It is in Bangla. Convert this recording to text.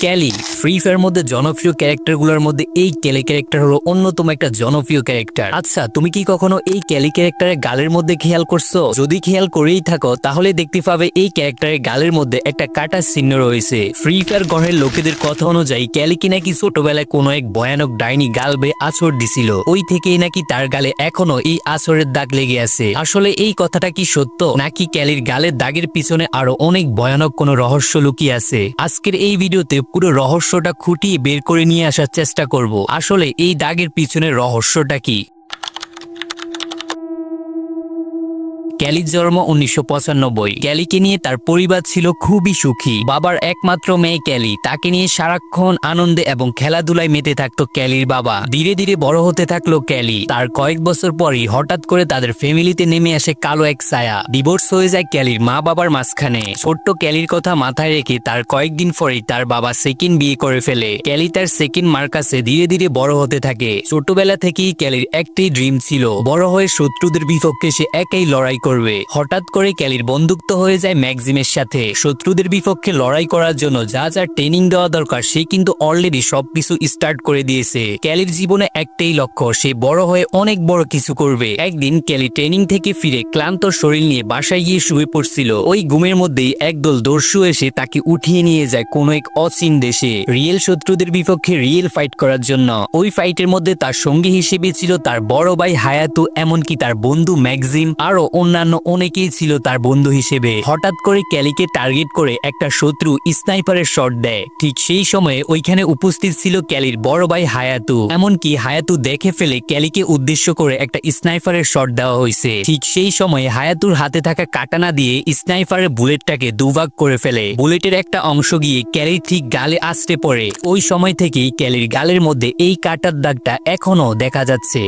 ক্যালি ফ্রি ফায়ার মধ্যে জনপ্রিয় ক্যারেক্টারগুলোর মধ্যে এই ক্যালি ক্যারেক্টার হলো অন্যতম একটা জনপ্রিয় ক্যারেক্টার। আচ্ছা, তুমি কি কখনো এই ক্যালি ক্যারেক্টারের গালের মধ্যে খেয়াল করছো? যদি খেয়াল করেই থাকো তাহলে দেখতে পাবে এই ক্যারেক্টারের গালের মধ্যে একটা কাটার চিহ্ন রয়েছে। ফ্রি ফায়ার গড়ের লোকেদের কথা অনুযায়ী ক্যালিকে নাকি ছোটবেলায় কোনো এক ভয়ানক ডাইনি গাল বেয়ে আছর দিছিল, ওই থেকেই নাকি তার গালে এখনো এই আছরের দাগ লেগে আছে। আসলে এই কথাটা কি সত্য, নাকি ক্যালির গালের দাগের পিছনে আরো অনেক ভয়ানক কোনো রহস্য লুকিয়ে আছে? আজকের এই ভিডিওতে পুরো রহস্যটা খুঁটিয়ে বের করে নিয়ে আসার চেষ্টা করব। আসলে এই দাগের পিছনের রহস্যটা কি? ক্যালির জন্ম 1995। ক্যালিকে নিয়ে তার পরিবার ছিল খুবই সুখী। বাবার একমাত্র মেয়ে ক্যালি, তাকে নিয়ে সারাক্ষণ আনন্দে এবং খেলাধুলায় মেতে থাকতো ক্যালির বাবা। ধীরে ধীরে বড় হতে থাকলো ক্যালি। তার কয়েক বছর পরই হঠাৎ করে তাদের ফ্যামিলিতে নেমে আসে কালো এক ছায়া। ডিভোর্স হয়ে যায় ক্যালির মা বাবার মাঝখানে। ছোট্ট ক্যালির কথা মাথায় রেখে তার কয়েকদিন পরেই তার বাবা সেকেন্ড বিয়ে করে ফেলে। ক্যালি তার সেকেন্ড মার কাছে ধীরে ধীরে বড় হতে থাকে। ছোটবেলা থেকেই ক্যালির একটাই ড্রিম ছিল, বড় হয়ে শত্রুদের বিপক্ষে সে একাই লড়াই করবে। হঠাৎ করে ক্যালির বন্ধুত্ব হয়ে যায় ম্যাক্সিমের সাথে। শত্রুদের বিপক্ষে লড়াই করার জন্য যা যা ট্রেনিং দেওয়া দরকার সে কিন্তু অলরেডি সবকিছু স্টার্ট করে দিয়েছে। ক্যালির জীবনে একটাই লক্ষ্য, সে বড় হয়ে অনেক বড় কিছু করবে। একদিন ক্যালি ট্রেনিং থেকে ফিরে ক্লান্ত শরীর নিয়ে বাসায় গিয়ে শুয়ে পড়ছিল। ওই ঘুমের মধ্যেই একদল দস্যু এসে তাকে উঠিয়ে নিয়ে যায় কোনো এক অচিন দেশে, রিয়েল শত্রুদের বিপক্ষে রিয়েল ফাইট করার জন্য। ওই ফাইটের মধ্যে তার সঙ্গী হিসেবে ছিল তার বড় ভাই হায়াতু, এমনকি তার বন্ধু ম্যাক্সিম, আরো অন্যান্য অনেকেই ছিল তার বন্ধু হিসেবে। হঠাৎ করে ক্যালিকে টার্গেট করে একটা শত্রু স্নাইপারের শট দেয়। ঠিক সেই সময়ে ওইখানে উপস্থিত ছিল ক্যালির বড় ভাই হায়াতু। এমনকি হায়াতু দেখে ফেলে ক্যালিকে উদ্দেশ্য করে একটা স্নাইপারের শট দেওয়া হয়েছে। ঠিক সেই সময়ে হায়াতুর হাতে থাকা কাটানা দিয়ে স্নাইপারের বুলেটটাকে দুভাগ করে ফেলে। বুলেটের একটা অংশ গিয়ে ক্যালির ঠিক গালে আছড়ে পড়ে। ওই সময় থেকেই ক্যালির গালের মধ্যে এই কাটার দাগটা এখনো দেখা যাচ্ছে।